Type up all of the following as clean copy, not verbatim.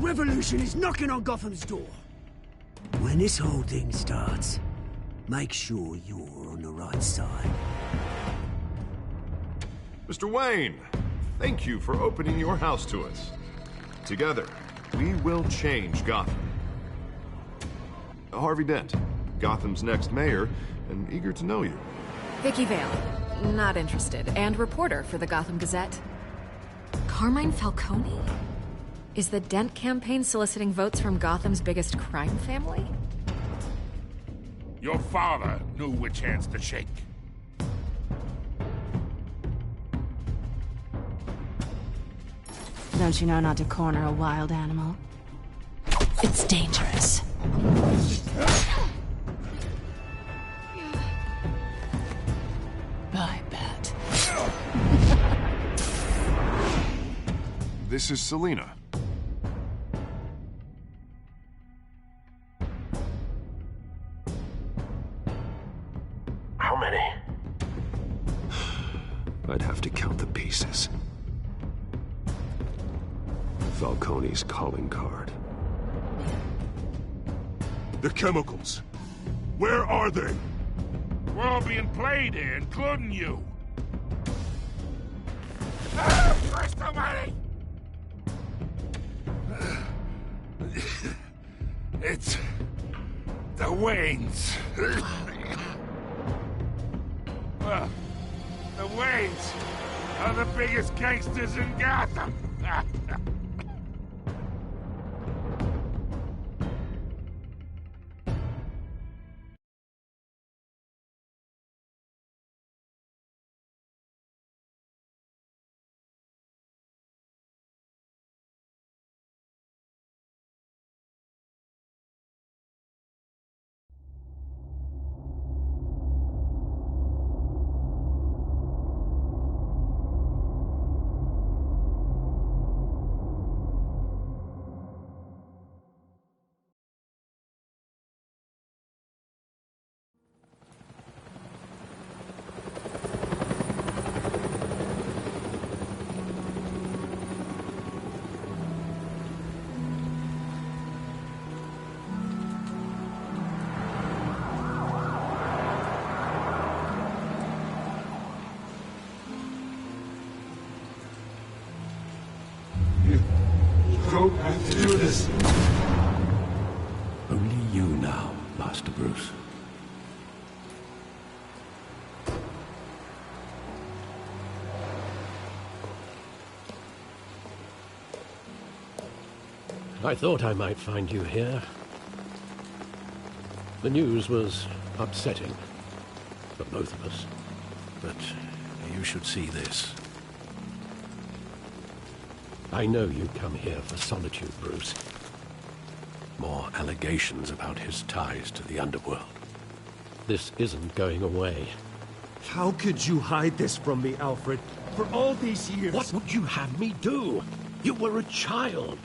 revolution is knocking on Gotham's door. When this whole thing starts, make sure you're on the right side. Mr. Wayne, thank you for opening your house to us. Together, we will change Gotham. Harvey Dent, Gotham's next mayor, and eager to know you. Vicky Vale, not interested, and reporter for the Gotham Gazette. Carmine Falcone? Is the Dent campaign soliciting votes from Gotham's biggest crime family? Your father knew which hands to shake. Don't you know not to corner a wild animal? It's dangerous. I bet. This is Selina. How many? I'd have to count the pieces. Falcone's calling card. The chemicals. Where are they? We're all being played here, including you. Christ almighty! It's the Waynes. Well, the Waynes are the biggest gangsters in Gotham. Don't have to do this. Only you now, Master Bruce. I thought I might find you here. The news was upsetting for both of us. But you should see this. I know you come here for solitude, Bruce. More allegations about his ties to the underworld. This isn't going away. How could you hide this from me, Alfred? For all these years... What would you have me do? You were a child.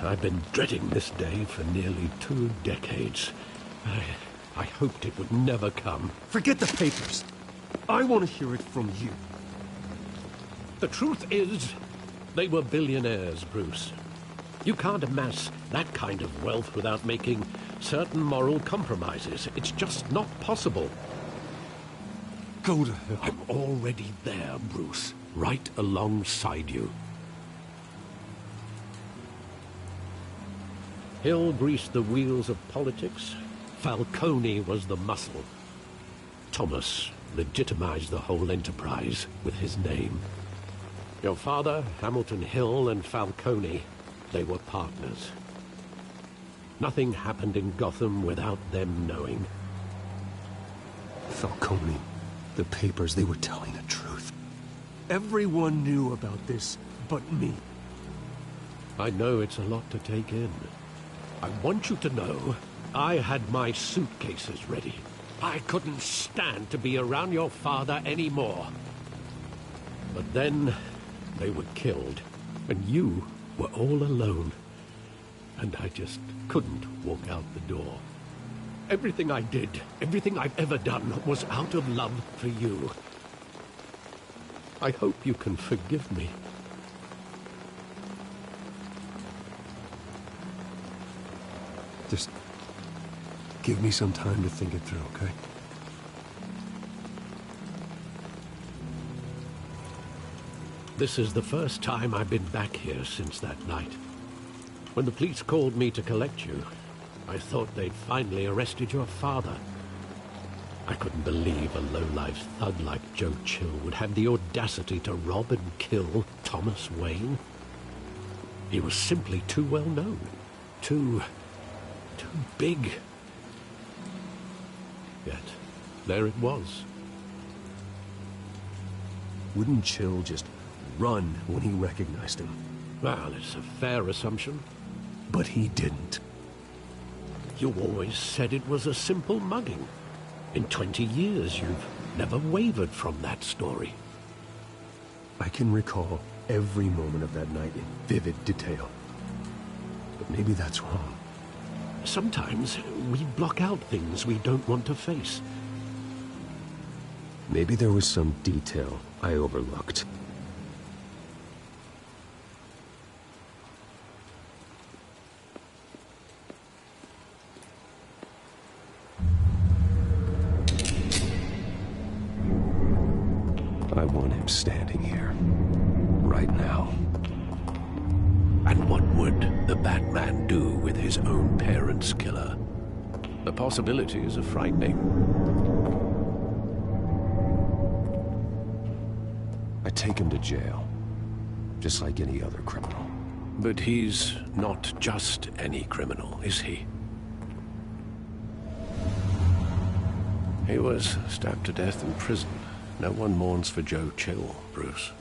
I've been dreading this day for nearly 2 decades. I hoped it would never come. Forget the papers. I want to hear it from you. The truth is, they were billionaires, Bruce. You can't amass that kind of wealth without making certain moral compromises. It's just not possible. Go to hell. I'm already there, Bruce. Right alongside you. Hill greased the wheels of politics. Falcone was the muscle. Thomas legitimized the whole enterprise with his name. Your father, Hamilton Hill, and Falcone, they were partners. Nothing happened in Gotham without them knowing. Falcone, the papers, they were telling the truth. Everyone knew about this but me. I know it's a lot to take in. I want you to know I had my suitcases ready. I couldn't stand to be around your father anymore. But then they were killed, and you were all alone. And I just couldn't walk out the door. Everything I did, everything I've ever done, was out of love for you. I hope you can forgive me. Just give me some time to think it through, okay? This is the first time I've been back here since that night. When the police called me to collect you, I thought they'd finally arrested your father. I couldn't believe a low-life thug like Joe Chill would have the audacity to rob and kill Thomas Wayne. He was simply too well known. Too big. Yet, there it was. Wouldn't Chill just run when he recognized him? Well, it's a fair assumption. But he didn't. You always said it was a simple mugging. In 20 years, you've never wavered from that story. I can recall every moment of that night in vivid detail. But maybe that's wrong. Sometimes we block out things we don't want to face. Maybe there was some detail I overlooked. I want him standing here, right now. And what would the Batman do with his own parents' killer? The possibilities are frightening. I take him to jail, just like any other criminal. But he's not just any criminal, is he? He was stabbed to death in prison. No one mourns for Joe Chill, Bruce.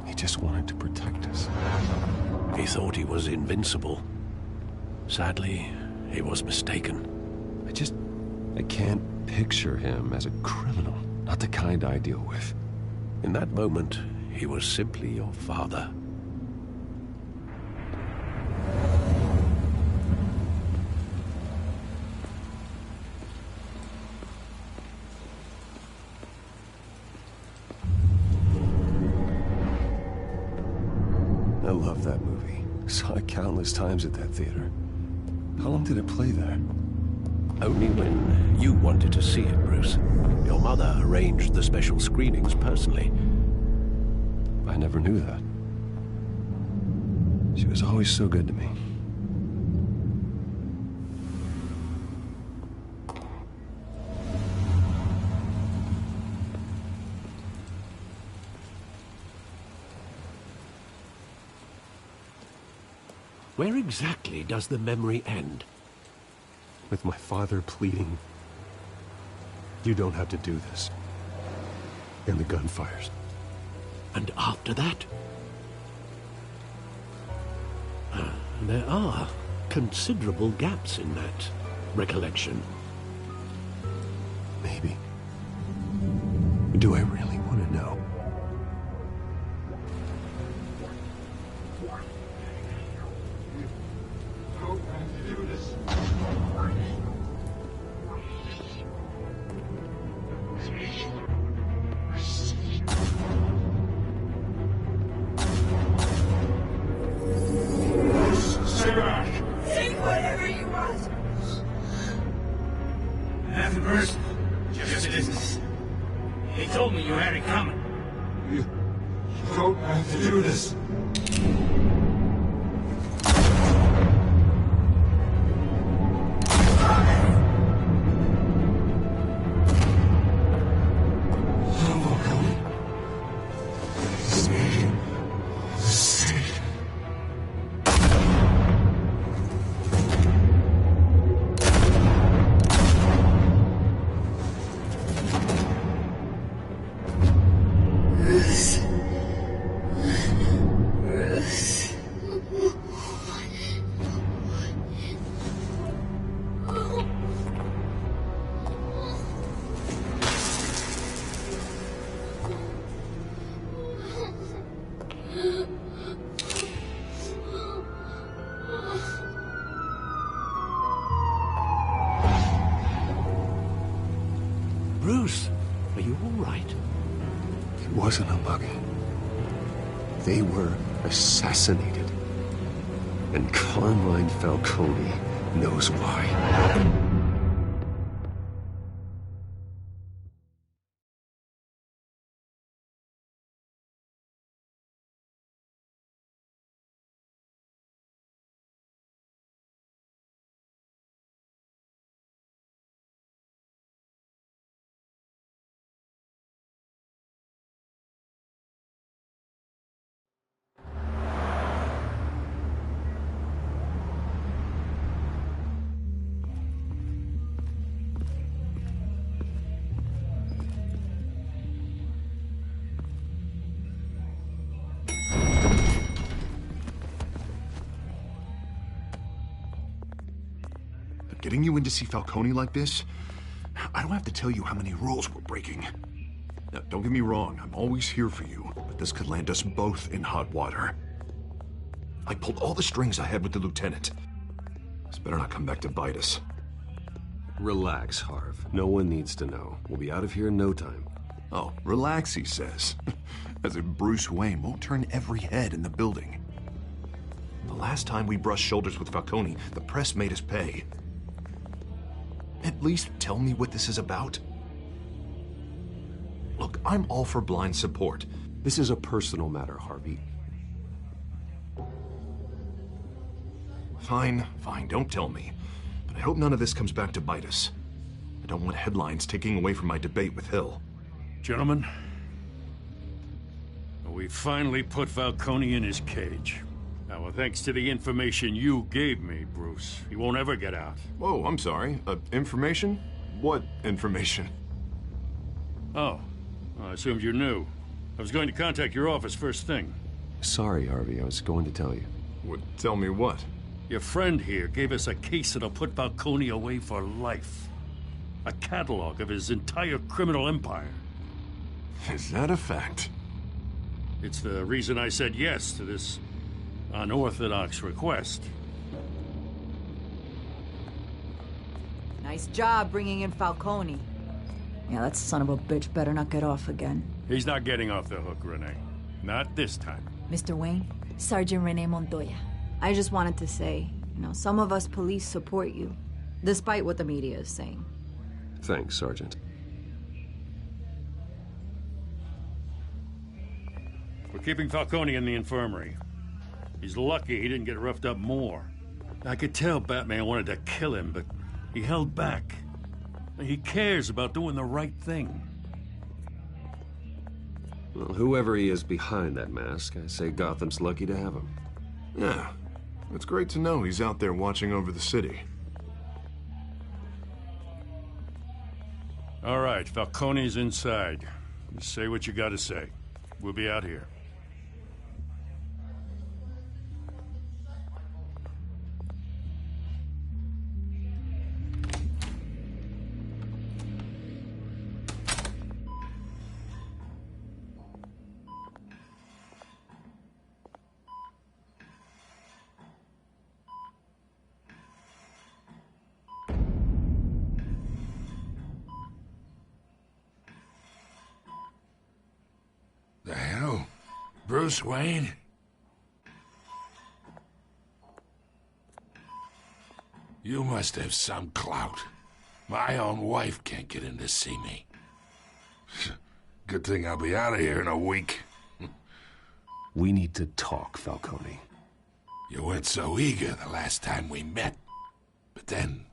He just wanted to protect us. He thought he was invincible. Sadly, he was mistaken. I can't picture him as a criminal. Not the kind I deal with. In that moment, he was simply your father. I love that movie. Saw it countless times at that theater. How long did it play there? Only when you wanted to see it, Bruce. Your mother arranged the special screenings personally. I never knew that. She was always so good to me. Where exactly does the memory end? With my father pleading, "You don't have to do this." And the gun fires. And after that? There are considerable gaps in that recollection. Maybe. Do I really want to know? Take whatever you want. Nothing personal. Just business. He told me you had it coming. You don't have to do this. Bruce. wasn't a buggy. They were assassinated. And Carmine Falcone knows why. Getting you in to see Falcone like this? I don't have to tell you how many rules we're breaking. Now, don't get me wrong, I'm always here for you, but this could land us both in hot water. I pulled all the strings I had with the lieutenant. This better not come back to bite us. Relax, Harv. No one needs to know. We'll be out of here in no time. Oh, relax, he says. As if Bruce Wayne won't turn every head in the building. The last time we brushed shoulders with Falcone, the press made us pay. At least tell me what this is about. Look, I'm all for blind support. This is a personal matter, Harvey. Fine, don't tell me. But I hope none of this comes back to bite us. I don't want headlines taking away from my debate with Hill. Gentlemen, we finally put Falcone in his cage. Now, well, thanks to the information you gave me, Bruce, he won't ever get out. Whoa, I'm sorry. Information? What information? Oh, I assumed you knew. I was going to contact your office first thing. Sorry, Harvey. I was going to tell you. Tell me what? Your friend here gave us a case that'll put Falcone away for life. A catalog of his entire criminal empire. Is that a fact? It's the reason I said yes to this unorthodox request. Nice job bringing in Falcone. Yeah, that son of a bitch better not get off again. He's not getting off the hook, Renee. Not this time. Mr. Wayne, Sergeant Renee Montoya. I just wanted to say, some of us police support you, despite what the media is saying. Thanks, Sergeant. We're keeping Falcone in the infirmary. He's lucky he didn't get roughed up more. I could tell Batman wanted to kill him, but he held back. He cares about doing the right thing. Well, whoever he is behind that mask, I say Gotham's lucky to have him. Yeah, it's great to know he's out there watching over the city. All right, Falcone's inside. Just say what you gotta say. We'll be out here. The hell? Bruce Wayne? You must have some clout. My own wife can't get in to see me. Good thing I'll be out of here in a week. We need to talk, Falcone. You weren't so eager the last time we met. But then,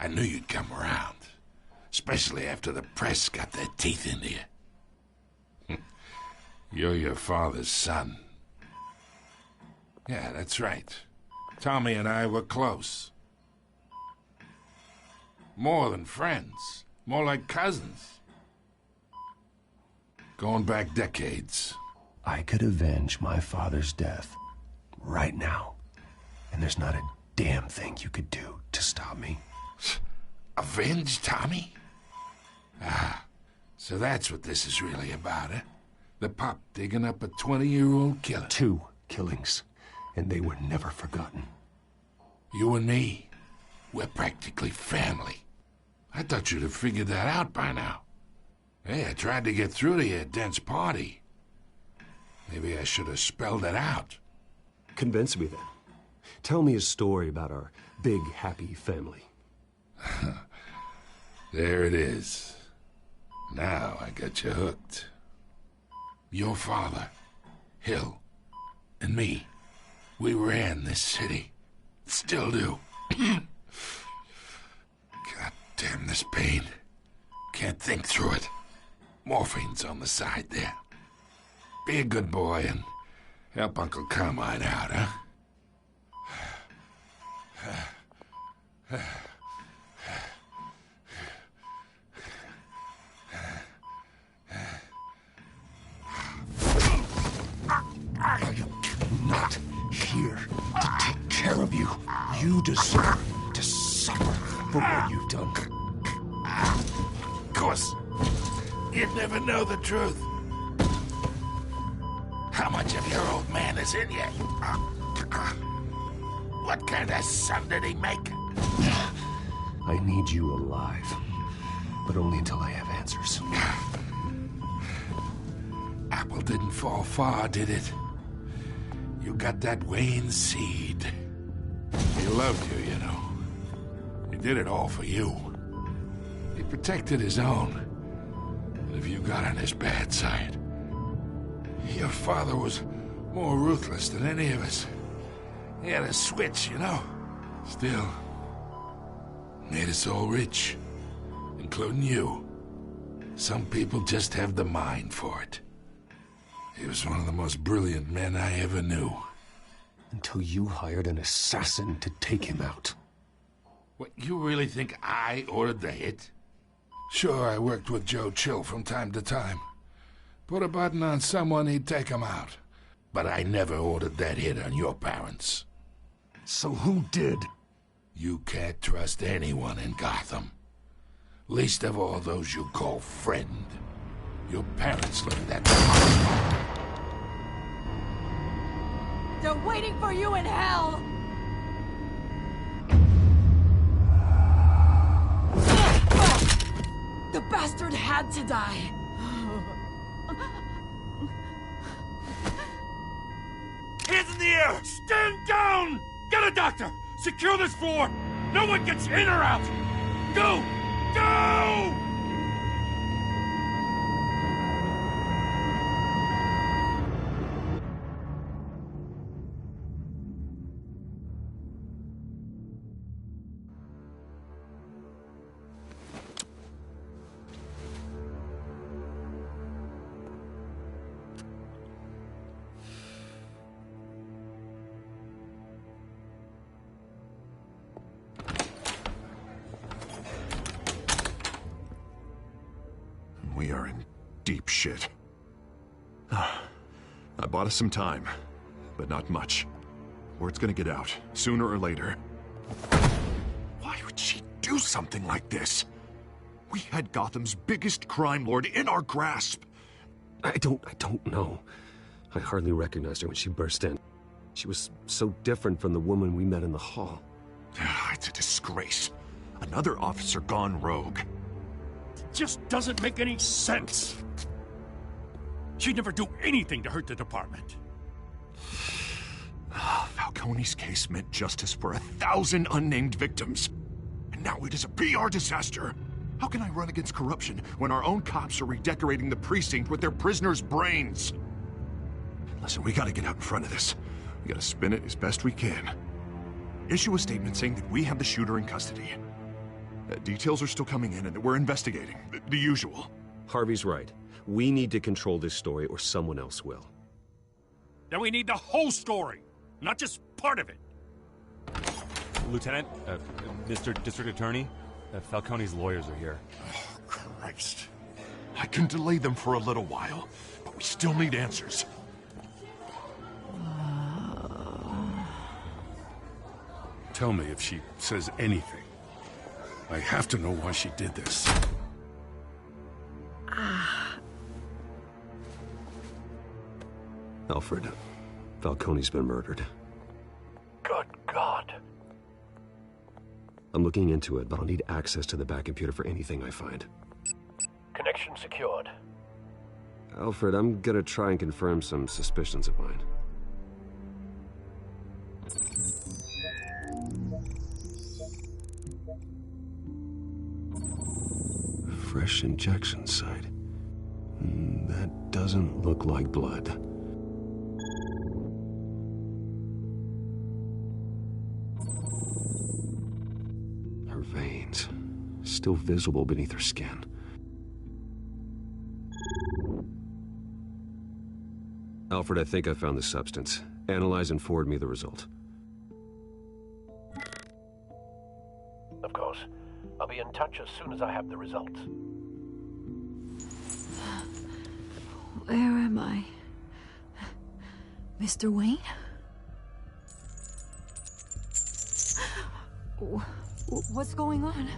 I knew you'd come around. Especially after the press got their teeth into you. You're your father's son. Yeah, that's right. Tommy and I were close. More than friends. More like cousins. Going back decades. I could avenge my father's death right now. And there's not a damn thing you could do to stop me. Avenge Tommy? Ah, so that's what this is really about, eh? The pop digging up a 20-year-old killer. 2 killings, and they were never forgotten. You and me, we're practically family. I thought you'd have figured that out by now. Hey, I tried to get through to you at Dent's party. Maybe I should have spelled it out. Convince me then. Tell me a story about our big, happy family. There it is. Now I got you hooked. Your father, Hill, and me, we ran this city. Still do. God damn this pain. Can't think through it. Morphine's on the side there. Be a good boy and help Uncle Carmine out, huh? I'm not here to take care of you. You deserve to suffer for what you've done. Of course, you'd never know the truth. How much of your old man is in you? What kind of son did he make? I need you alive, but only until I have answers. Apple didn't fall far, did it? You got that Wayne seed. He loved you, you know. He did it all for you. He protected his own. And if you got on his bad side, your father was more ruthless than any of us. He had a switch, you know. Still, made us all rich, including you. Some people just have the mind for it. He was one of the most brilliant men I ever knew. Until you hired an assassin to take him out. What, you really think I ordered the hit? Sure, I worked with Joe Chill from time to time. Put a button on someone, he'd take him out. But I never ordered that hit on your parents. So who did? You can't trust anyone in Gotham. Least of all those you call friend. Your parents learned that. They're waiting for you in hell! The bastard had to die. Hands in the air! Stand down! Get a doctor! Secure this floor! No one gets in or out! Go! Go! We are in deep shit. I bought us some time, but not much. Word's gonna get out, sooner or later. Why would she do something like this? We had Gotham's biggest crime lord in our grasp. I don't know. I hardly recognized her when she burst in. She was so different from the woman we met in the hall. It's a disgrace. Another officer gone rogue. Just doesn't make any sense. She'd never do anything to hurt the department. Falcone's case meant justice for 1,000 unnamed victims. And now it is a PR disaster. How can I run against corruption when our own cops are redecorating the precinct with their prisoners' brains? Listen, we gotta get out in front of this. We gotta spin it as best we can. Issue a statement saying that we have the shooter in custody. Details are still coming in and that we're investigating. The usual. Harvey's right. We need to control this story or someone else will. Then we need the whole story, not just part of it. Lieutenant, Mr. District Attorney, Falcone's lawyers are here. Oh, Christ. I can delay them for a little while, but we still need answers. Tell me if she says anything. I have to know why she did this. Alfred, Falcone's been murdered. Good God. I'm looking into it, but I'll need access to the back computer for anything I find. Connection secured. Alfred, I'm gonna try and confirm some suspicions of mine. Fresh injection site. That doesn't look like blood. Her veins, still visible beneath her skin. Alfred, I think I found the substance. Analyze and forward me the result. Of course. I'll be in touch as soon as I have the results. Where am I? Mr. Wayne? What's going on?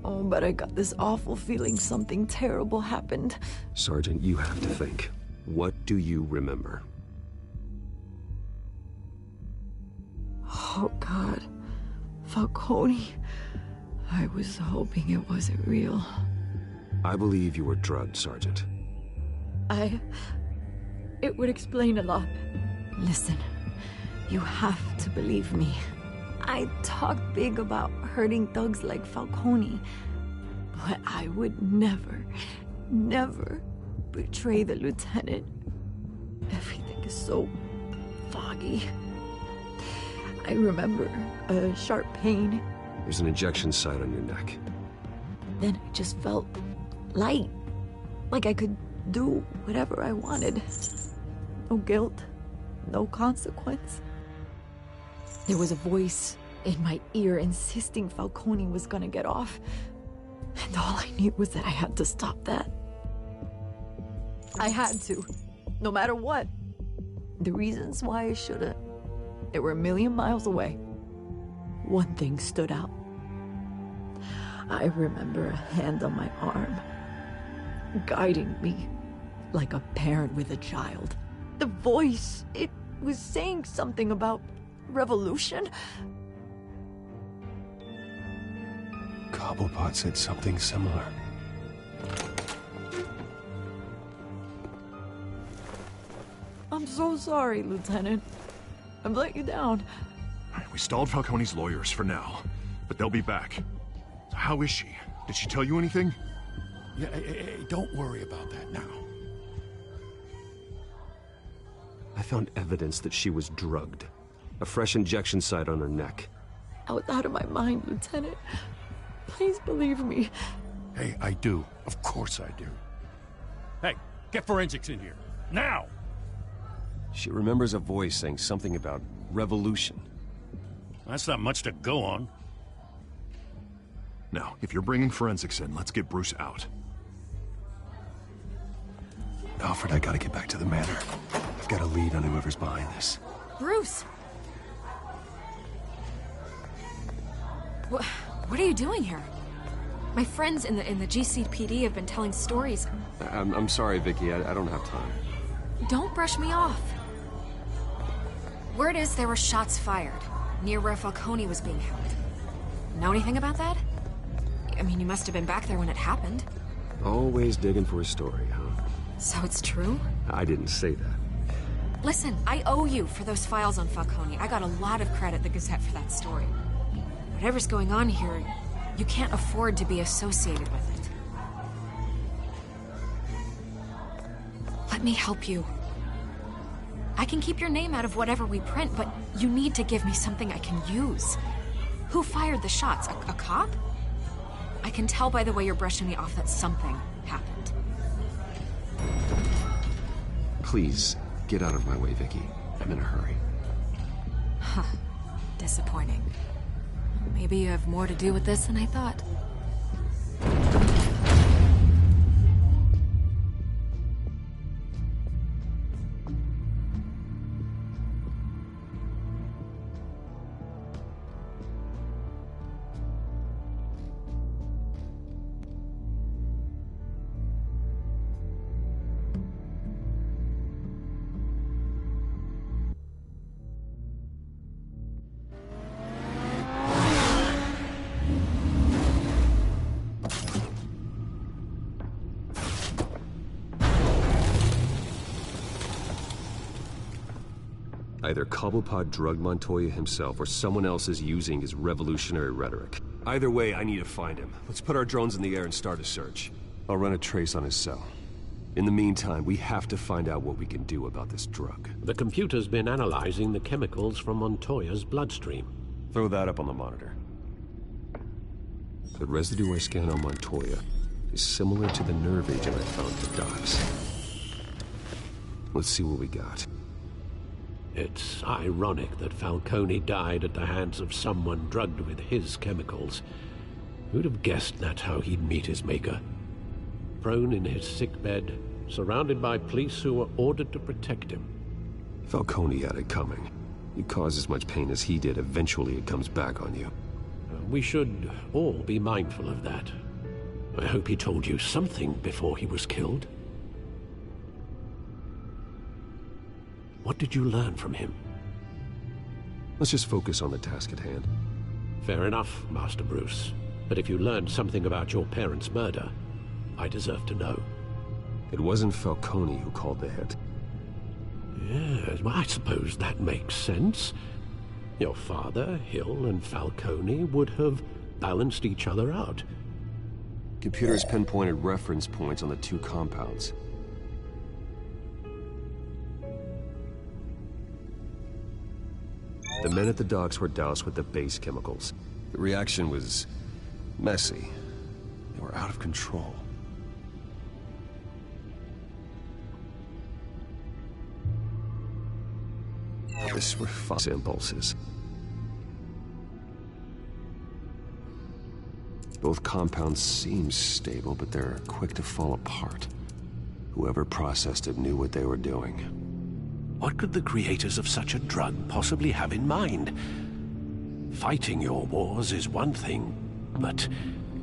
Oh, but I got this awful feeling something terrible happened. Sergeant, you have to think. What do you remember? Oh, God. Falcone. I was hoping it wasn't real. I believe you were drugged, Sergeant. It would explain a lot. Listen, you have to believe me. I talk big about hurting thugs like Falcone, but I would never, never betray the lieutenant. Everything is so foggy. I remember a sharp pain. There's an injection site on your neck. Then I just felt light, like I could do whatever I wanted. No guilt, no consequence. There was a voice in my ear insisting Falcone was gonna get off. And all I knew was that I had to stop that. I had to, no matter what. The reasons why I shouldn't, they were a million miles away. One thing stood out. I remember a hand on my arm, guiding me like a parent with a child. The voice, it was saying something about revolution. Cobblepot said something similar. I'm so sorry, Lieutenant. I've let you down. We stalled Falcone's lawyers for now, but they'll be back. How is she? Did she tell you anything? Yeah, hey, don't worry about that now. I found evidence that she was drugged. A fresh injection site on her neck. I was out of my mind, Lieutenant. Please believe me. Hey, I do. Of course I do. Hey, get forensics in here. Now! She remembers a voice saying something about revolution. That's not much to go on. Now, if you're bringing forensics in, let's get Bruce out. Alfred, I gotta get back to the manor. I've got a lead on whoever's behind this. Bruce! What are you doing here? My friends in the GCPD have been telling stories. I'm sorry, Vicky. I don't have time. Don't brush me off. Word is there were shots fired near where Falcone was being held. Know anything about that? I mean, you must have been back there when it happened. Always digging for a story, huh? So it's true? I didn't say that. Listen, I owe you for those files on Falcone. I got a lot of credit at the Gazette for that story. Whatever's going on here, you can't afford to be associated with it. Let me help you. I can keep your name out of whatever we print, but you need to give me something I can use. Who fired the shots? A cop? I can tell by the way you're brushing me off that something happened. Please, get out of my way, Vicky. I'm in a hurry. Huh. Disappointing. Maybe you have more to do with this than I thought. Either Cobblepot drugged Montoya himself, or someone else is using his revolutionary rhetoric. Either way, I need to find him. Let's put our drones in the air and start a search. I'll run a trace on his cell. In the meantime, we have to find out what we can do about this drug. The computer's been analyzing the chemicals from Montoya's bloodstream. Throw that up on the monitor. The residue I scanned on Montoya is similar to the nerve agent I found at the docks. Let's see what we got. It's ironic that Falcone died at the hands of someone drugged with his chemicals. Who'd have guessed that's how he'd meet his maker? Prone in his sickbed, surrounded by police who were ordered to protect him. Falcone had it coming. You cause as much pain as he did, eventually it comes back on you. We should all be mindful of that. I hope he told you something before he was killed. What did you learn from him? Let's just focus on the task at hand. Fair enough, Master Bruce. But if you learned something about your parents' murder, I deserve to know. It wasn't Falcone who called the hit. Yes, well, I suppose that makes sense. Your father, Hill, and Falcone would have balanced each other out. Computers pinpointed reference points on the two compounds. The men at the docks were doused with the base chemicals. The reaction was messy. They were out of control. This were false impulses. Both compounds seem stable, but they're quick to fall apart. Whoever processed it knew what they were doing. What could the creators of such a drug possibly have in mind? Fighting your wars is one thing, but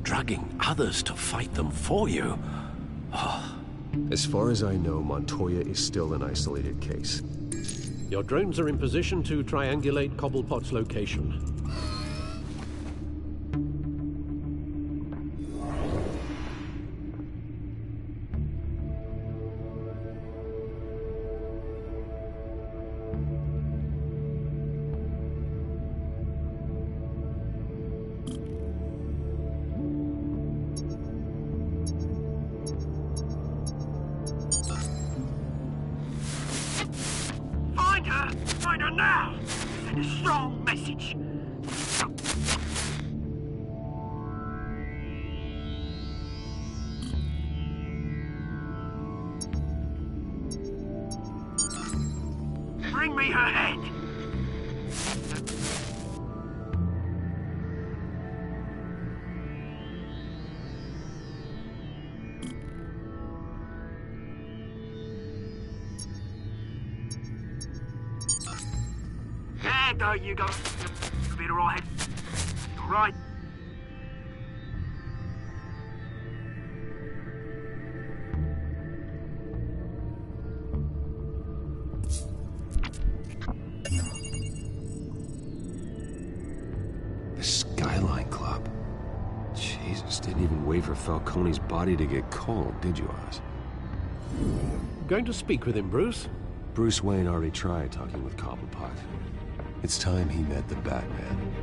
drugging others to fight them for you? Oh. As far as I know, Montoya is still an isolated case. Your drones are in position to triangulate Cobblepot's location. Find her now! Send a strong message. Bring me her head! There you go. You'll be alright. Right. The Skyline Club. Jesus, didn't even wait for Falcone's body to get cold, did you, Oz? Going to speak with him, Bruce? Bruce Wayne already tried talking with Cobblepot. It's time he met the Batman.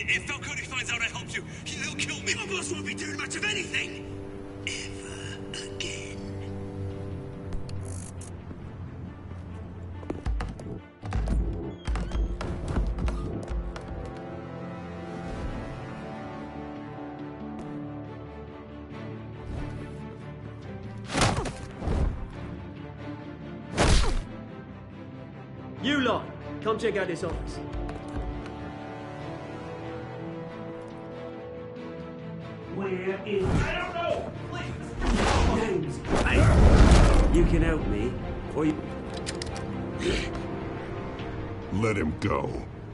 If Falcone finds out I helped you, he'll kill me. Your boss won't be doing much of anything. Ever again. You lot, come check out this office. Where is... I don't know! Please! Names. Hey! You can help me, or you... Let him go.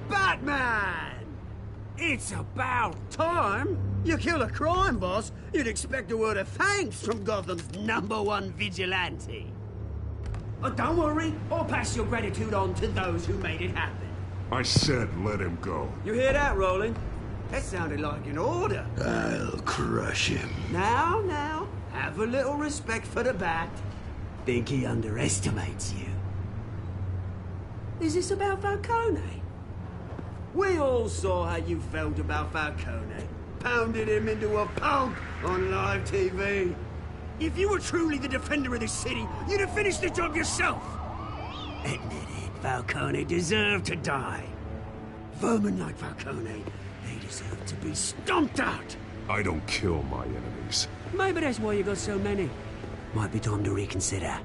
Batman! It's about time! You kill a crime boss, you'd expect a word of thanks from Gotham's #1 vigilante. Oh, don't worry, I'll pass your gratitude on to those who made it happen. I said let him go. You hear that, Roland? That sounded like an order. I'll crush him. Now, have a little respect for the Bat. Think he underestimates you. Is this about Falcone? We all saw how you felt about Falcone. Pounded him into a pulp on live TV. If you were truly the defender of the city, you'd have finished the job yourself. Admit it, Falcone deserved to die. Vermin like Falcone, they deserve to be stomped out. I don't kill my enemies. Maybe that's why you got so many. Might be time to reconsider.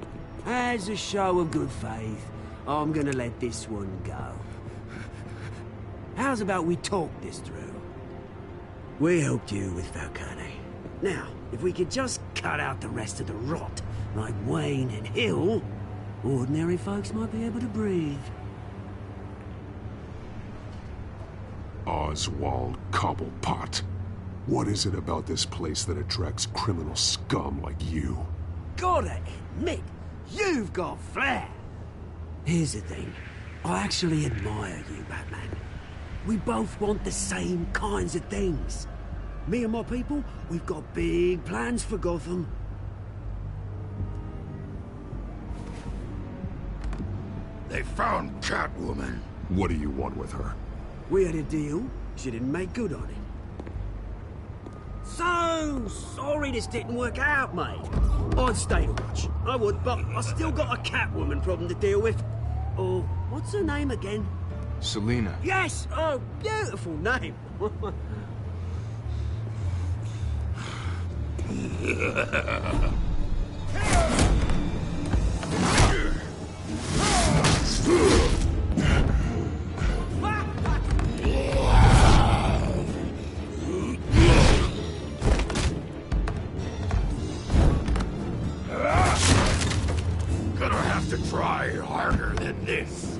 As a show of good faith, I'm gonna let this one go. How's about we talk this through? We helped you with Falcone. Now, if we could just cut out the rest of the rot, like Wayne and Hill, ordinary folks might be able to breathe. Oswald Cobblepot. What is it about this place that attracts criminal scum like you? Gotta admit, you've got flair. Here's the thing. I actually admire you, Batman. We both want the same kinds of things. Me and my people, we've got big plans for Gotham. They found Catwoman. What do you want with her? We had a deal. She didn't make good on it. So sorry this didn't work out, mate. I'd stay to watch. I would, but I still got a Catwoman problem to deal with. Oh, what's her name again? Selina. Yes! Oh, beautiful name. Gonna have to try harder than this.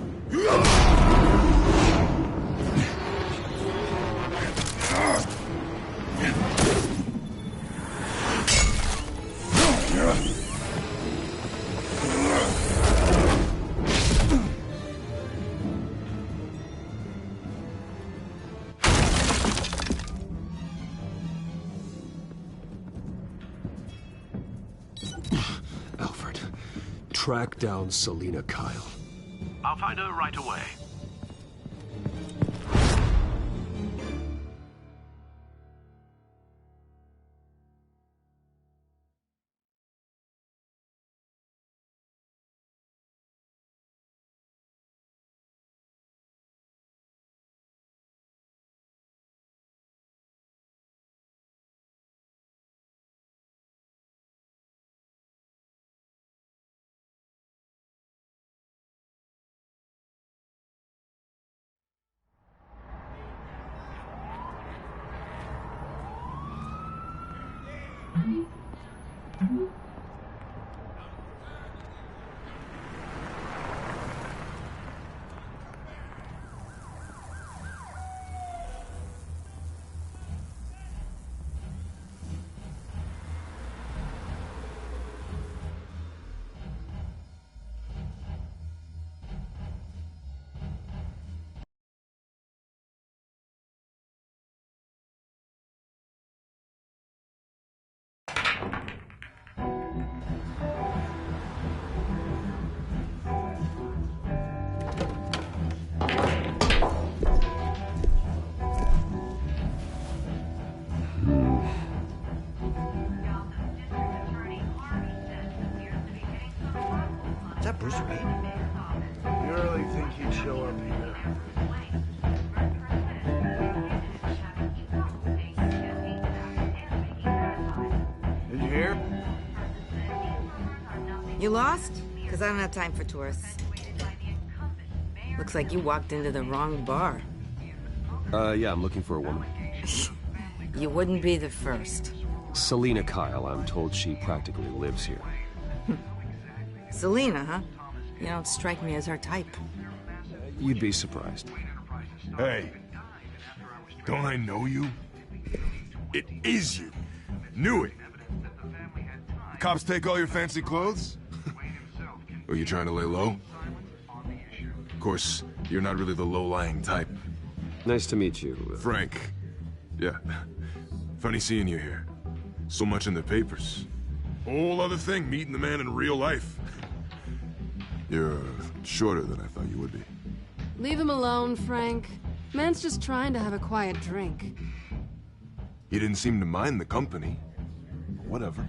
Alfred, track down Selina Kyle. I'll find her right away. You lost? Because I don't have time for tourists. Looks like you walked into the wrong bar. Yeah, I'm looking for a woman. You wouldn't be the first. Selina Kyle, I'm told she practically lives here. Selina, huh? You don't strike me as her type. You'd be surprised. Hey, don't I know you? It is you. Knew it. The cops take all your fancy clothes? Are you trying to lay low? Of course, you're not really the low-lying type. Nice to meet you. Frank. Yeah. Funny seeing you here. So much in the papers. Whole other thing, meeting the man in real life. You're shorter than I thought you would be. Leave him alone, Frank. Man's just trying to have a quiet drink. He didn't seem to mind the company. Whatever.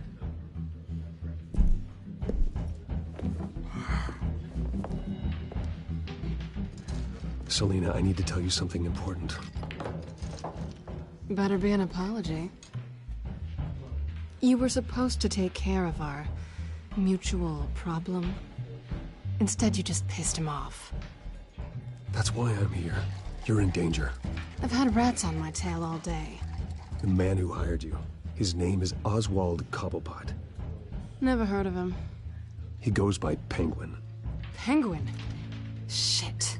Selina, I need to tell you something important. Better be an apology. You were supposed to take care of our mutual problem. Instead, you just pissed him off. That's why I'm here. You're in danger. I've had rats on my tail all day. The man who hired you, his name is Oswald Cobblepot. Never heard of him. He goes by Penguin. Penguin? Shit.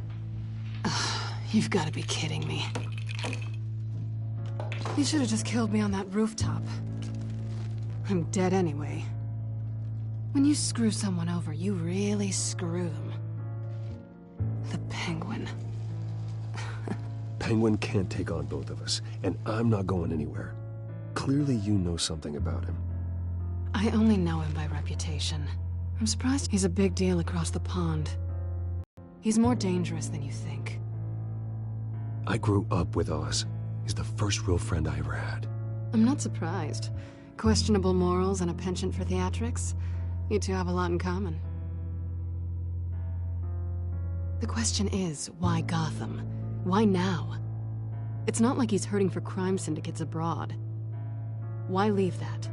Ugh, you've got to be kidding me. You should have just killed me on that rooftop. I'm dead anyway. When you screw someone over, you really screw them. The Penguin. Penguin can't take on both of us, and I'm not going anywhere. Clearly you know something about him. I only know him by reputation. I'm surprised he's a big deal across the pond. He's more dangerous than you think. I grew up with Oz. He's the first real friend I ever had. I'm not surprised. Questionable morals and a penchant for theatrics. You two have a lot in common. The question is, why Gotham? Why now? It's not like he's hurting for crime syndicates abroad. Why leave that?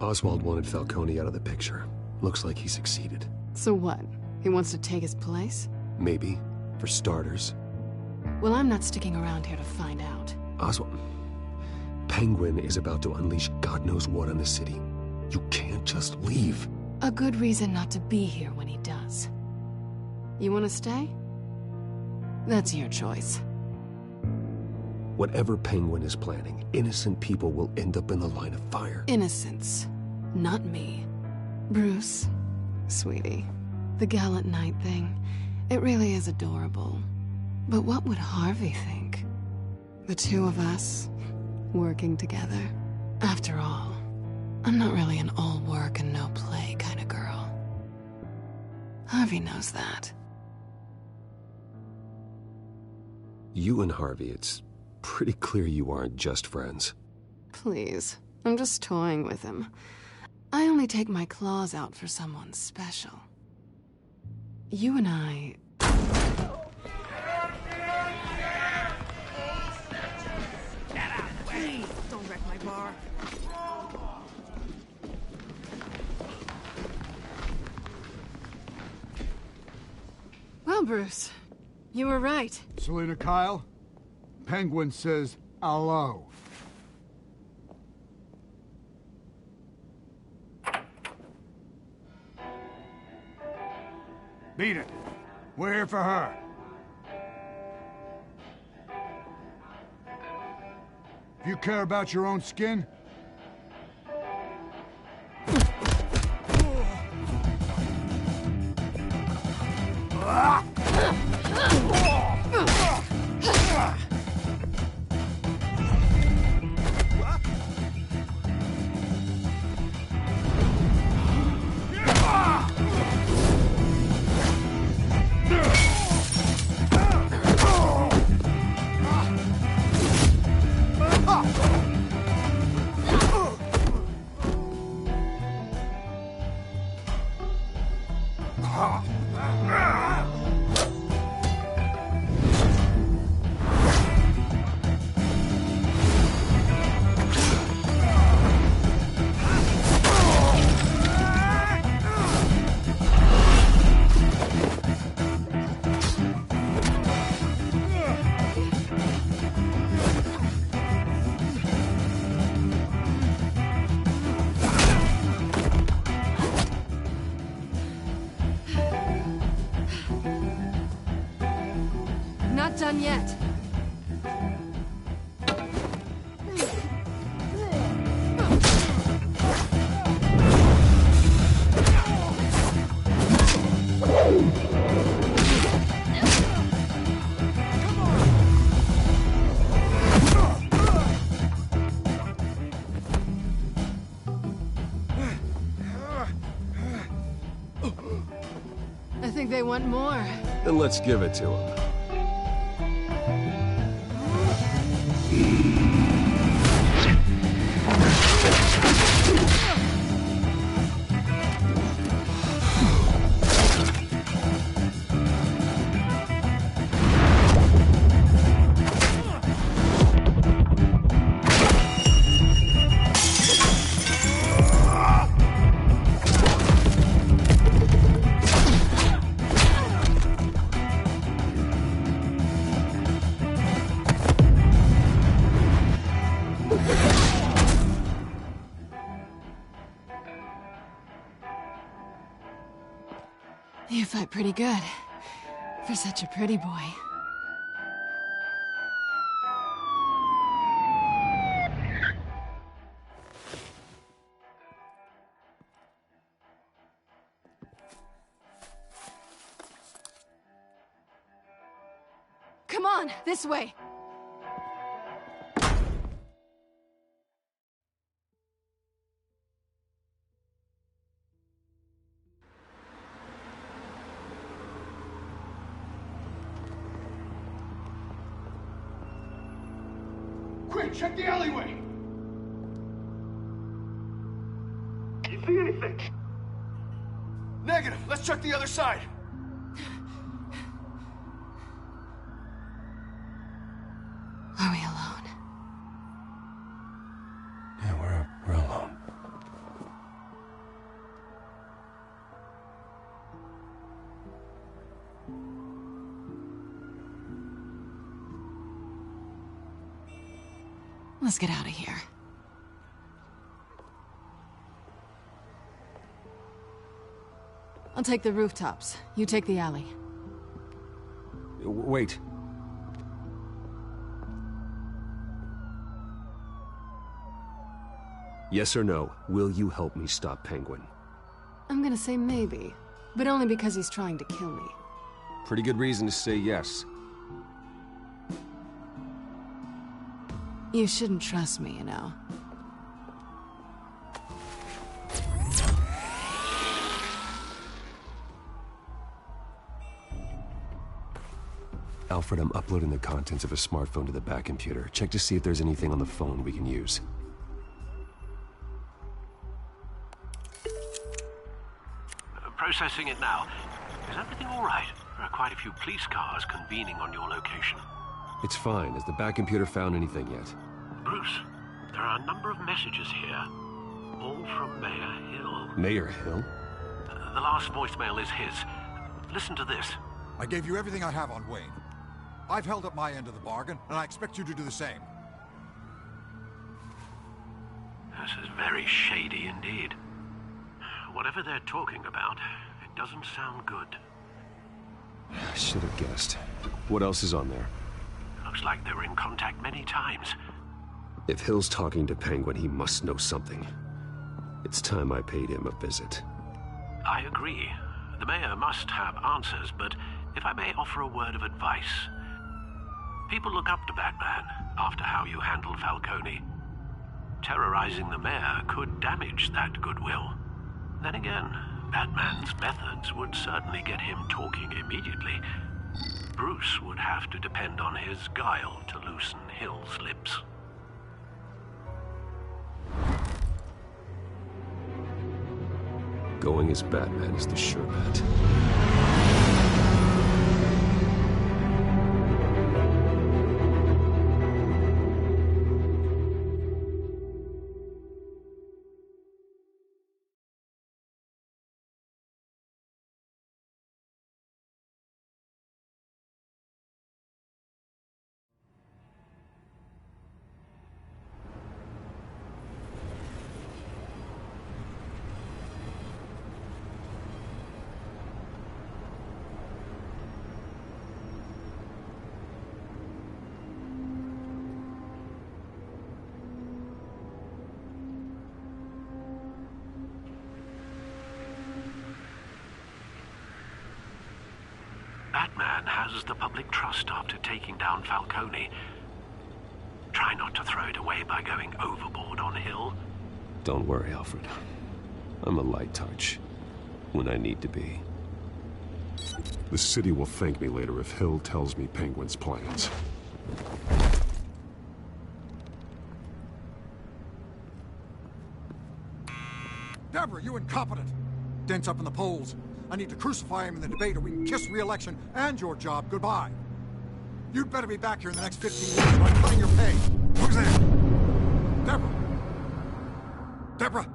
Oswald wanted Falcone out of the picture. Looks like he succeeded. So what? He wants to take his place? Maybe. For starters. Well, I'm not sticking around here to find out. Oswald... Penguin is about to unleash God knows what on the city. You can't just leave. A good reason not to be here when he does. You want to stay? That's your choice. Whatever Penguin is planning, innocent people will end up in the line of fire. Innocence. Not me. Bruce, sweetie, the gallant knight thing, it really is adorable. But what would Harvey think? The two of us, working together. After all, I'm not really an all work and no play kind of girl. Harvey knows that. You and Harvey, it's pretty clear you aren't just friends. Please, I'm just toying with him. I only take my claws out for someone special. You and I... Please, don't wreck my bar. Well, Bruce, you were right. Selina Kyle, Penguin says hello. Beat it. We're here for her. If you care about your own skin, not done yet. I think they want more. Then let's give it to them. You fight pretty good. For such a pretty boy. Come on, this way. Quick, check the alleyway! You see anything? Negative. Let's check the other side. Are we alone? Yeah, we're alone. Let's get out of here. I'll take the rooftops. You take the alley. Wait. Yes or no, will you help me stop Penguin? I'm gonna say maybe, but only because he's trying to kill me. Pretty good reason to say yes. You shouldn't trust me, you know. Alfred, I'm uploading the contents of a smartphone to the back computer. Check to see if there's anything on the phone we can use. Processing it now. Is everything all right? There are quite a few police cars convening on your location. It's fine. Has the back computer found anything yet? Bruce, there are a number of messages here, all from Mayor Hill. Mayor Hill? The last voicemail is his. Listen to this. I gave you everything I have on Wayne. I've held up my end of the bargain, and I expect you to do the same. This is very shady indeed. Whatever they're talking about, it doesn't sound good. I should have guessed. What else is on there? Looks like they were in contact many times. If Hill's talking to Penguin, he must know something. It's time I paid him a visit. I agree. The mayor must have answers, but if I may offer a word of advice. People look up to Batman after how you handled Falcone. Terrorizing the mayor could damage that goodwill. Then again, Batman's methods would certainly get him talking immediately. Bruce would have to depend on his guile to loosen Hill's lips. Going as Batman is the sure bet. has the public trust after taking down Falcone. Try not to throw it away by going overboard on Hill. Don't worry, Alfred. I'm a light touch when I need to be. The city will thank me later if Hill tells me Penguin's plans. Deborah, you incompetent! Dent's up in the polls. I need to crucify him in the debate or we can kiss re-election and your job goodbye. You'd better be back here in the next 15 years or I'm cutting your pay. Who's there? Deborah! Deborah!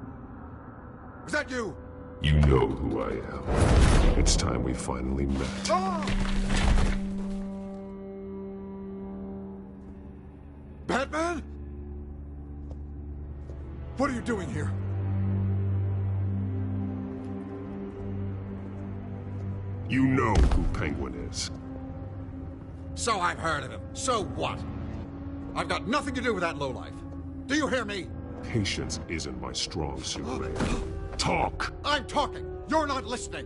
Is that you? You know who I am. It's time we finally met. Ah! Batman? What are you doing here? You know who Penguin is. So I've heard of him. So what? I've got nothing to do with that lowlife. Do you hear me? Patience isn't my strong suit, man. Talk! I'm talking. You're not listening.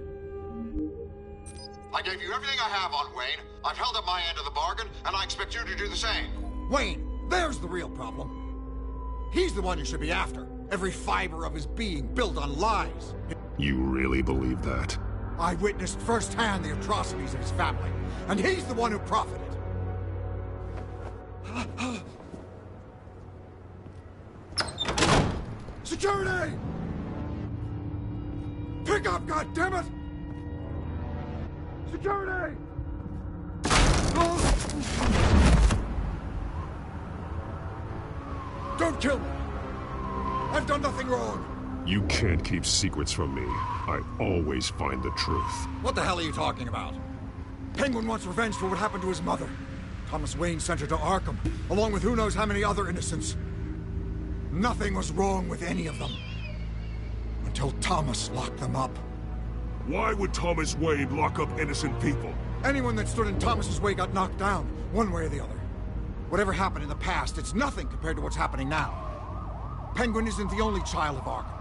I gave you everything I have on Wayne. I've held up my end of the bargain, and I expect you to do the same. Wayne, there's the real problem. He's the one you should be after. Every fiber of his being built on lies. You really believe that? I witnessed firsthand the atrocities of his family, and he's the one who profited. Security! Pick up, goddammit! Security! Don't kill me! I've done nothing wrong! You can't keep secrets from me. I always find the truth. What the hell are you talking about? Penguin wants revenge for what happened to his mother. Thomas Wayne sent her to Arkham, along with who knows how many other innocents. Nothing was wrong with any of them. Until Thomas locked them up. Why would Thomas Wayne lock up innocent people? Anyone that stood in Thomas's way got knocked down, one way or the other. Whatever happened in the past, it's nothing compared to what's happening now. Penguin isn't the only child of Arkham.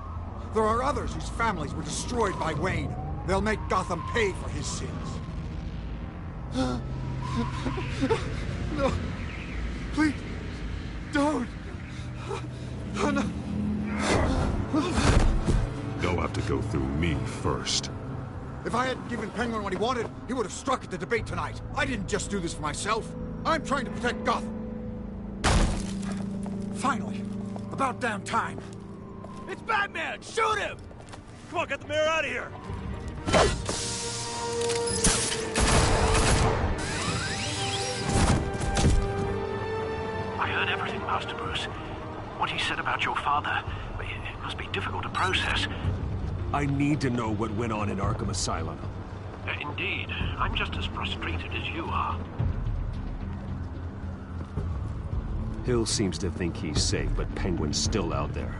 There are others whose families were destroyed by Wayne. They'll make Gotham pay for his sins. No. Please. Don't. Oh, no. They'll have to go through me first. If I hadn't given Penguin what he wanted, he would have struck at the debate tonight. I didn't just do this for myself. I'm trying to protect Gotham. Finally. About damn time. It's Batman! Shoot him! Come on, get the mayor out of here! I heard everything, Master Bruce. What he said about your father, it must be difficult to process. I need to know what went on in Arkham Asylum. Indeed. I'm just as frustrated as you are. Hill seems to think he's safe, but Penguin's still out there.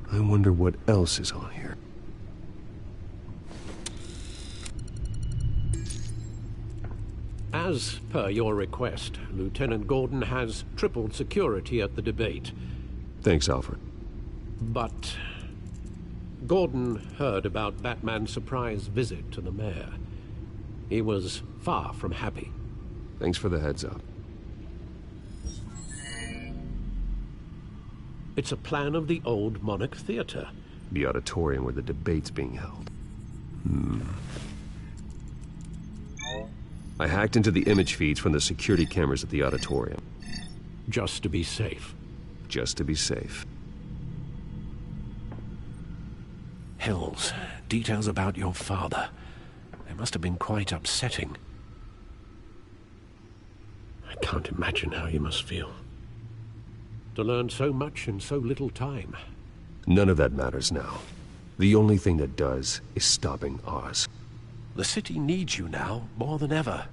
I wonder what else is on here. As per your request, Lieutenant Gordon has tripled security at the debate. Thanks, Alfred. But Gordon heard about Batman's surprise visit to the mayor. He was far from happy. Thanks for the heads up. It's a plan of the old Monarch Theater. The auditorium where the debate's being held. I hacked into the image feeds from the security cameras at the auditorium. Just to be safe. Just to be safe. Hills, details about your father. They must have been quite upsetting. can't imagine how you must feel. To learn so much in so little time. None of that matters now. The only thing that does is stopping Oz. The city needs you now, more than ever.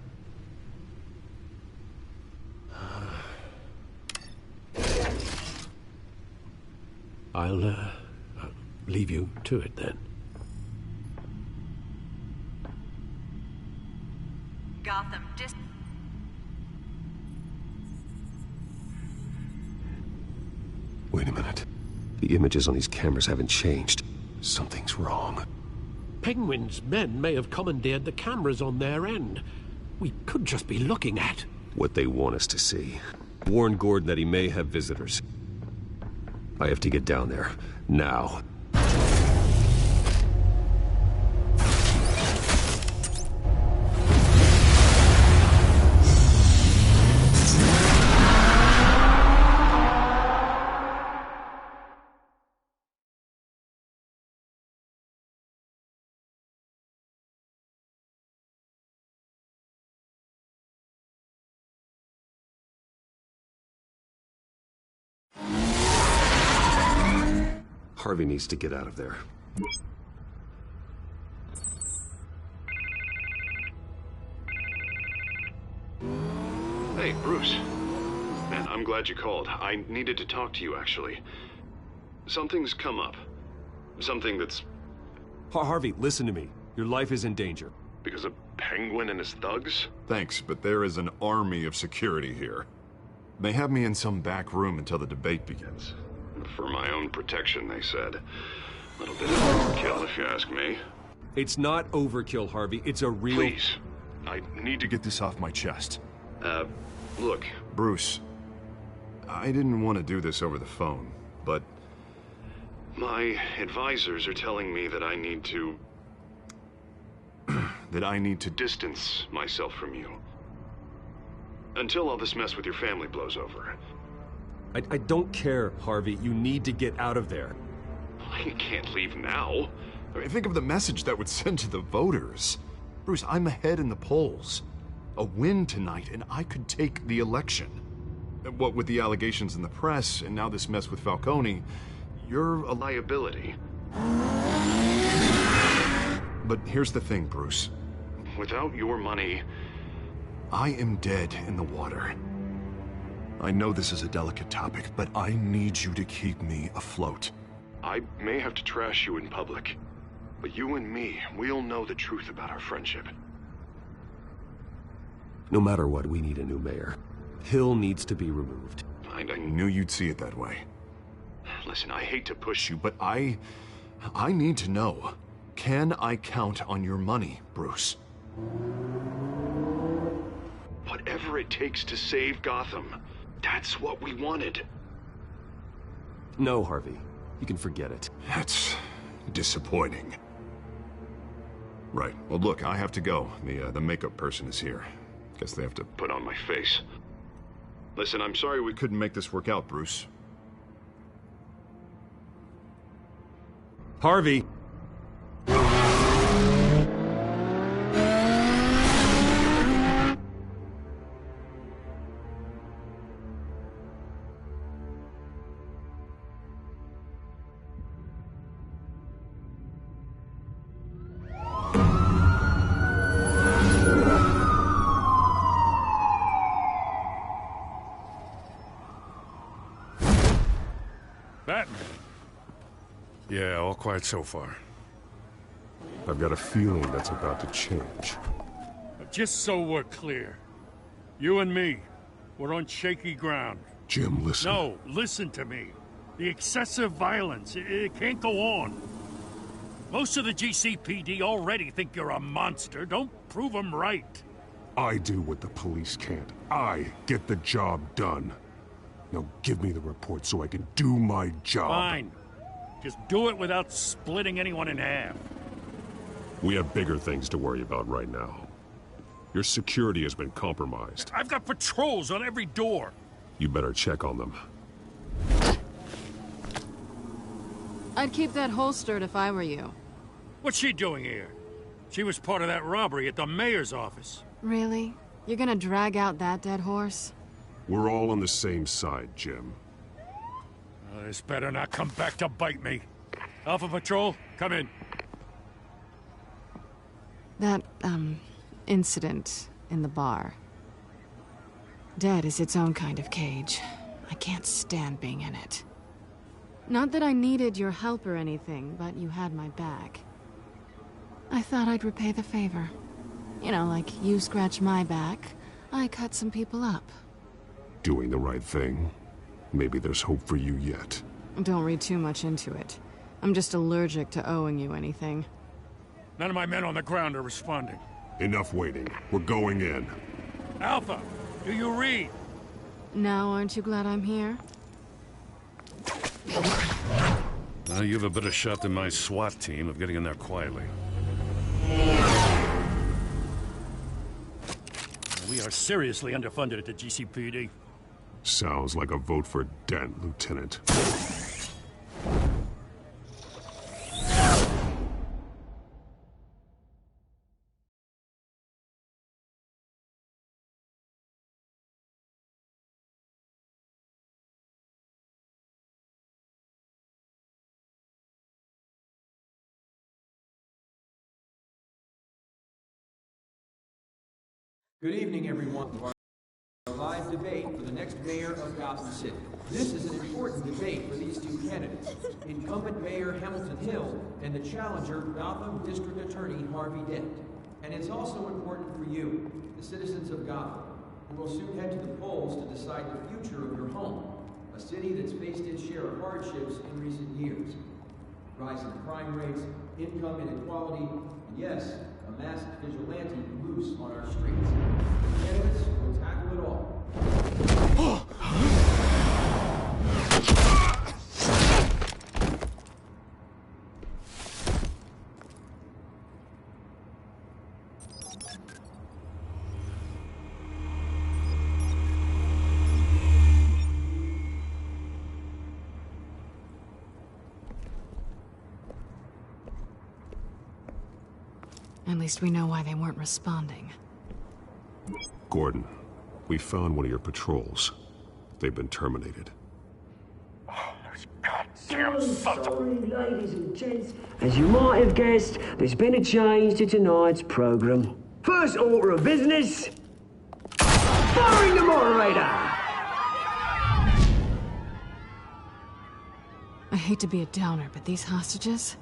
I'll leave you to it then. Gotham Wait a minute. The images on these cameras haven't changed. Something's wrong. Penguin's men may have commandeered the cameras on their end. We could just be looking at what they want us to see. Warn Gordon that he may have visitors. I have to get down there. Now. Harvey needs to get out of there. Hey, Bruce. Man, I'm glad you called. I needed to talk to you, actually. Something's come up. Something that's... Harvey, listen to me. Your life is in danger. Because of Penguin and his thugs? Thanks, but there is an army of security here. They have me in some back room until the debate begins. For my own protection, they said. A little bit of overkill, if you ask me. It's not overkill, Harvey. It's a real... Please. I need to get this off my chest. Look, Bruce. I didn't want to do this over the phone, but... my advisors are telling me that I need to... that I need to distance myself from you. Until all this mess with your family blows over. I don't care, Harvey. You need to get out of there. I can't leave now. I mean, think of the message that would send to the voters. Bruce, I'm ahead in the polls. A win tonight, and I could take the election. What with the allegations in the press, and now this mess with Falcone, you're a liability. But here's the thing, Bruce. Without your money, I am dead in the water. I know this is a delicate topic, but I need you to keep me afloat. I may have to trash you in public, but you and me, we'll know the truth about our friendship. No matter what, we need a new mayor. Hill needs to be removed. I knew you'd see it that way. Listen, I hate to push you, but I need to know. Can I count on your money, Bruce? Whatever it takes to save Gotham. That's what we wanted. No, Harvey. You can forget it. That's disappointing. Right. Well, look, I have to go. The makeup person is here. Guess they have to put on my face. Listen, I'm sorry we couldn't make this work out, Bruce. Harvey! Batman. Yeah, all quiet so far. I've got a feeling that's about to change. Just so we're clear, you and me, we're on shaky ground. Jim, listen. No, listen to me. The excessive violence, it can't go on. Most of the GCPD already think you're a monster. Don't prove them right. I do what the police can't. I get the job done. Now give me the report so I can do my job. Fine. Just do it without splitting anyone in half. We have bigger things to worry about right now. Your security has been compromised. I've got patrols on every door. You better check on them. I'd keep that holstered if I were you. What's she doing here? She was part of that robbery at the mayor's office. Really? You're gonna drag out that dead horse? We're all on the same side, Jim. This better not come back to bite me. Alpha Patrol, come in. That, incident in the bar. Dead is its own kind of cage. I can't stand being in it. Not that I needed your help or anything, but you had my back. I thought I'd repay the favor. You know, like you scratch my back, I cut some people up. Doing the right thing. Maybe there's hope for you yet. Don't read too much into it. I'm just allergic to owing you anything. None of my men on the ground are responding. Enough waiting. We're going in. Alpha, do you read? Now, aren't you glad I'm here? You have a better shot than my SWAT team of getting in there quietly. We are seriously underfunded at the GCPD. Sounds like a vote for Dent, Lieutenant. Good evening, everyone. A live debate for the next mayor of Gotham City. This is an important debate for these two candidates, incumbent Mayor Hamilton Hill and the challenger Gotham District Attorney Harvey Dent. And it's also important for you, the citizens of Gotham, who will soon head to the polls to decide the future of your home, a city that's faced its share of hardships in recent years. Rising crime rates, income inequality, and yes, a masked vigilante loose on our streets. The candidates will tackle it all. At least we know why they weren't responding. Gordon, we found one of your patrols. They've been terminated. Sorry, ladies and gents. As you might have guessed, there's been a change to tonight's program. First order of business, firing the moderator! I hate to be a downer, but these hostages,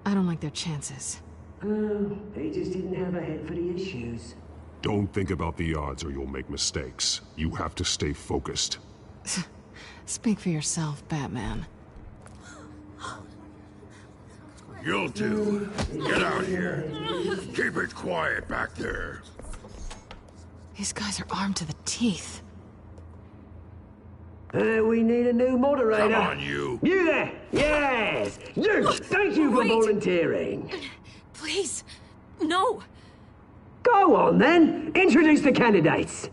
I don't like their chances. He just didn't have a head for the issues. Don't think about the odds or you'll make mistakes. You have to stay focused. Speak for yourself, Batman. You'll do. Get out here. Keep it quiet back there. These guys are armed to the teeth. We need a new moderator. Come on, you. You there! Yes! You! Thank you for volunteering. Please, no. Go on, then. Introduce the candidates.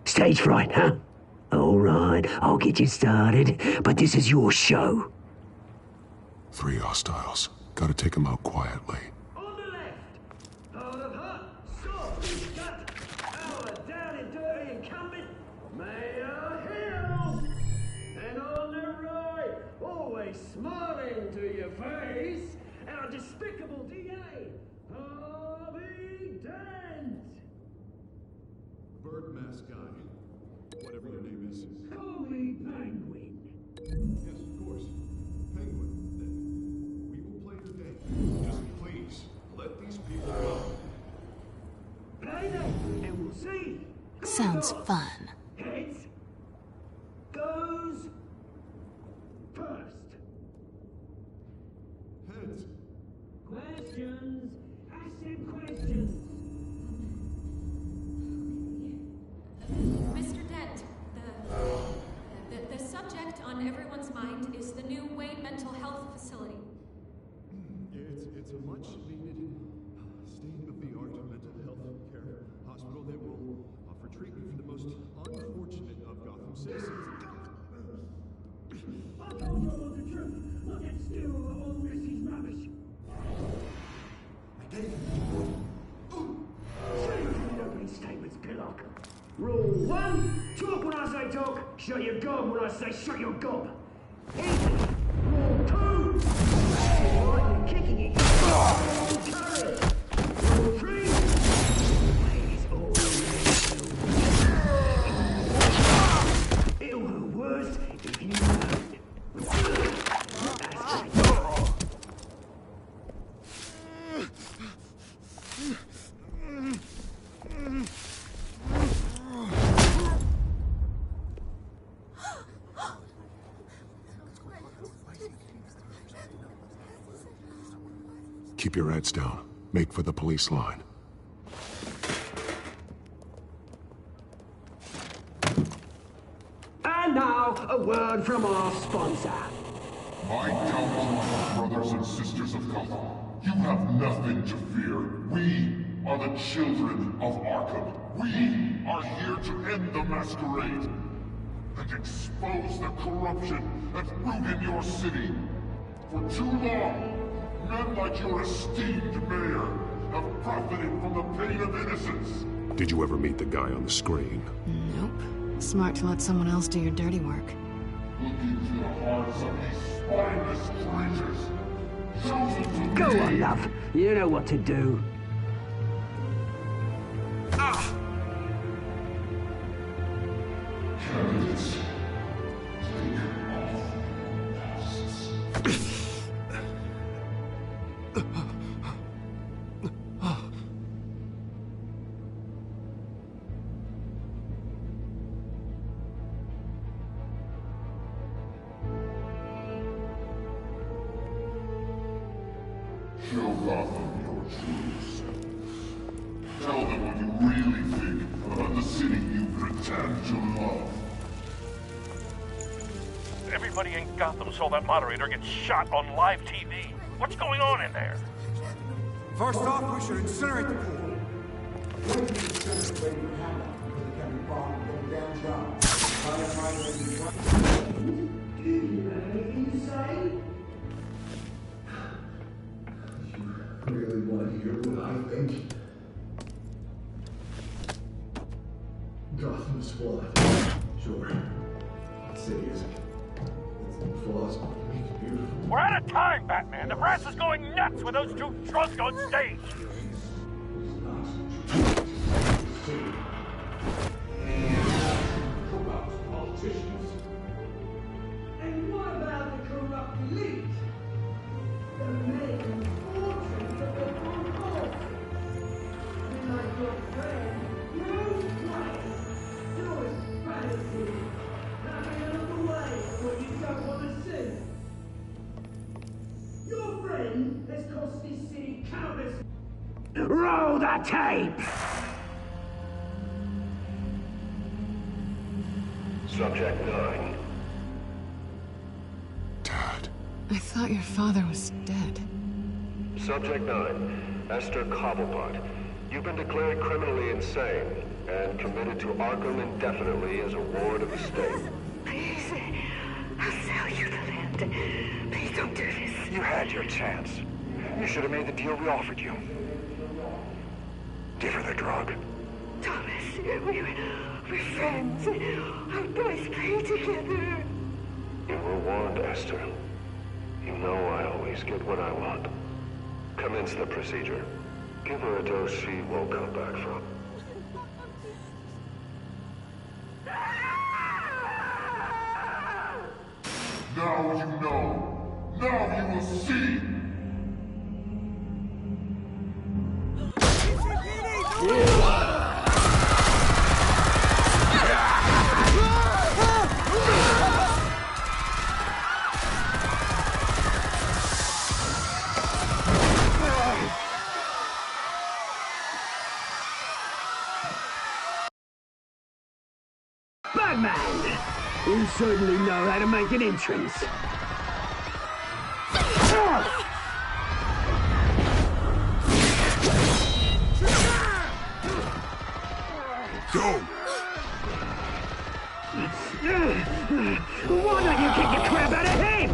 Stage fright, huh? All right, I'll get you started, but this is your show. 3 hostiles. Gotta take them out quietly. On the left, out of hut, sword, gut, our down and dirty incumbent, Mayor Hill. And on the right, always smiling to your face, our despicable DA, Harvey Dent. Bird mask guy. Whatever your name is. Call me Penguin. Yes, of course. Penguin, then. We will play your game. Just please, let these people go. Play them, and we'll see. Sounds fun. Heads goes first. Heads. Questions. Ask them questions. Mr. Dent, the subject on everyone's mind is the new Wayne Mental Health Facility. It's a much-needed, state-of-the-art mental health care hospital that will offer treatment for the most unfortunate of Gotham citizens. I told you all the truth. Look at still all this is rubbish. I gave him Rule 1, talk when I say talk, shut your gob when I say shut your gob. Easy. Rule 2, you're kicking it. Courage. Rule 3, please all it'll go worse if you don't. Keep your heads down. Make for the police line. And now, a word from our sponsor. My council, brothers and sisters of Gotham, you have nothing to fear. We are the children of Arkham. We are here to end the masquerade and expose the corruption that root in your city. For too long, men like your esteemed mayor have profited from the pain of innocence. Did you ever meet the guy on the screen? Nope. Smart to let someone else do your dirty work. Look into the hearts of these spineless creatures. Chosen to Go on, love. You know what to do. Candidates, take off your masks. Show Gotham your true self. Tell them what you really think about the city you pretend to love. Everybody in Gotham saw that moderator get shot on live TV. What's going on in there? First off, we should incinerate the pool. Really want to hear what I think? Gotham's flawed. Sure. The city isn't. It's some flaws, but you make it beautiful. We're out of time, Batman. The press is going nuts with those two drunks on stage. Corrupt politicians. And what about the corrupt elite? The men fortunes of the corrupt. Like your friend, Bruce Wayne, doing strategy. Having another way when you don't want to see. Your friend has cost this city countless. Roll the tape! Subject 9. I thought your father was dead. Subject 9. Esther Cobblepot. You've been declared criminally insane and committed to Arkham indefinitely as a ward of the state. Please, I'll sell you the land. Please don't do this. You had your chance. You should have made the deal we offered you. Give her the drug. Thomas, we're friends. Our boys play together. You were warned, Esther. You know I always get what I want. Commence the procedure. Give her a dose she won't come back from. Now you know. Now you will see. Batman! You certainly know how to make an entrance. Go! Why don't you kick the crap out of him?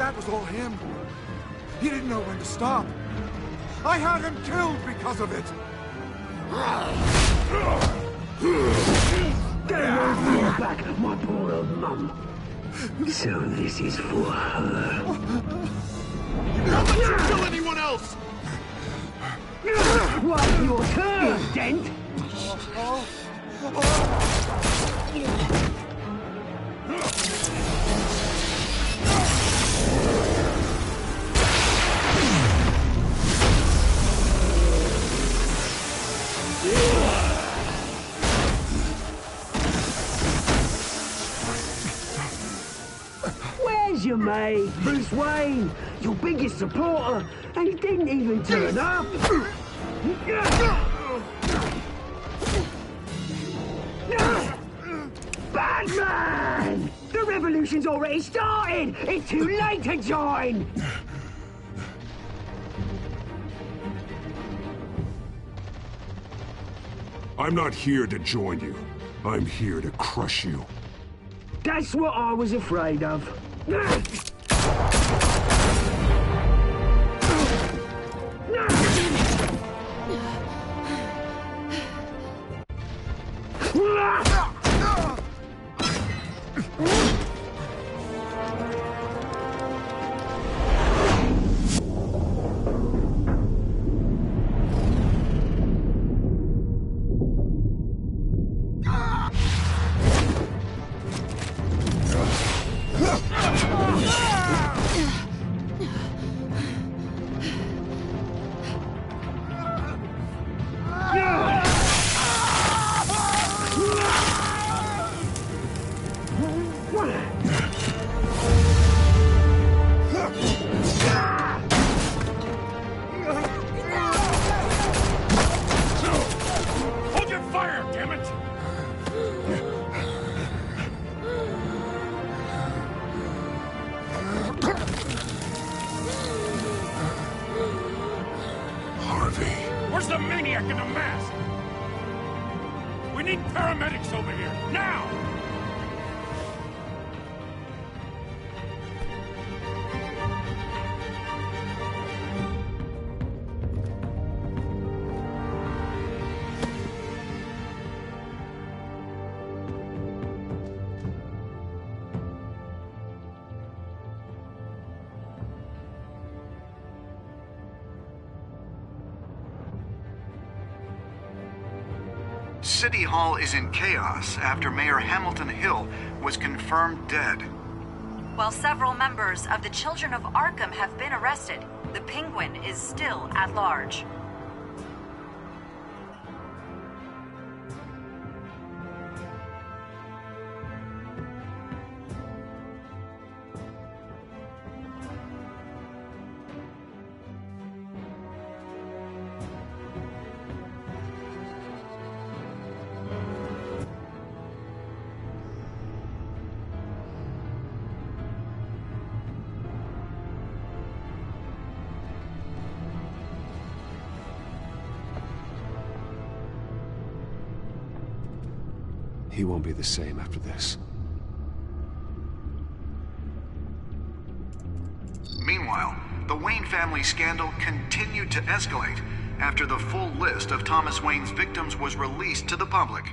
that was all him. He didn't know when to stop. I had him killed because of it. Get away from your back, my poor old mum. So this is for her. Don't let you kill anyone else! What, your turn, Dent? Where's your mate, Bruce Wayne? Your biggest supporter, and he didn't even turn up. Batman! The revolution's already started! It's too late to join! I'm not here to join you. I'm here to crush you. That's what I was afraid of. Hold your fire, damn it! Harvey. Where's the maniac in the mask? We need paramedics over here, now! City Hall is in chaos after Mayor Hamilton Hill was confirmed dead. While several members of the Children of Arkham have been arrested, the Penguin is still at large. He won't be the same after this. Meanwhile, the Wayne family scandal continued to escalate after the full list of Thomas Wayne's victims was released to the public.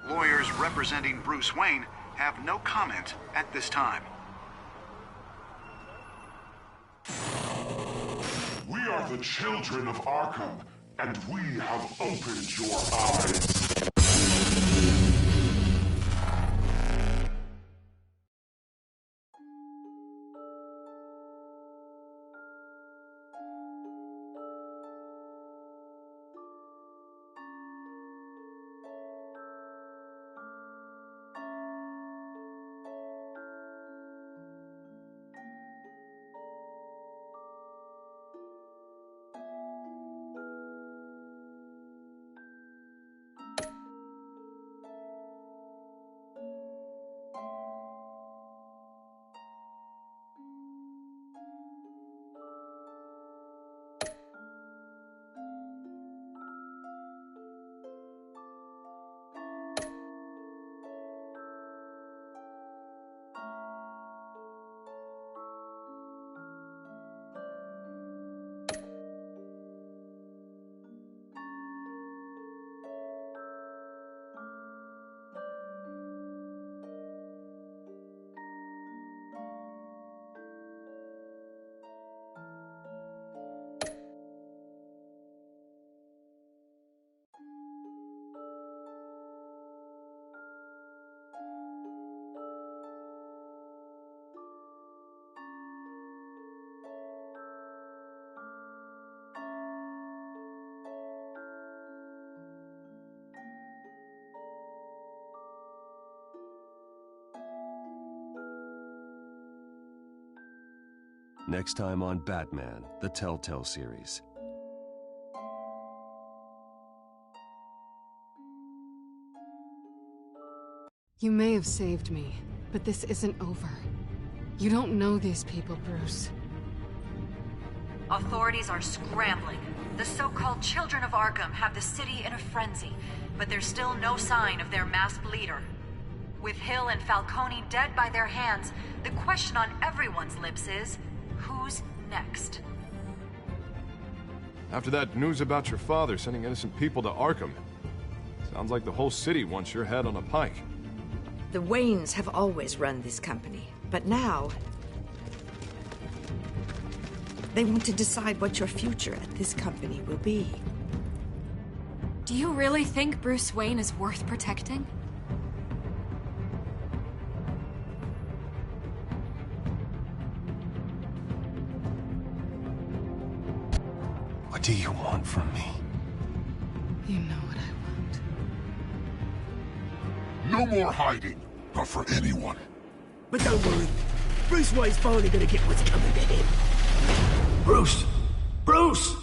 Lawyers representing Bruce Wayne have no comment at this time. We are the children of Arkham, and we have opened your eyes. Next time on Batman, the Telltale series. You may have saved me, but this isn't over. You don't know these people, Bruce. Authorities are scrambling. The so-called Children of Arkham have the city in a frenzy, but there's still no sign of their masked leader. With Hill and Falcone dead by their hands, the question on everyone's lips is, who's next? After that news about your father sending innocent people to Arkham, sounds like the whole city wants your head on a pike. The Waynes have always run this company, but now they want to decide what your future at this company will be. Do you really think Bruce Wayne is worth protecting? What do you want from me? You know what I No want. more hiding, not for anyone. But don't worry, Bruce Wayne's finally gonna get what's coming to him. Bruce! Bruce!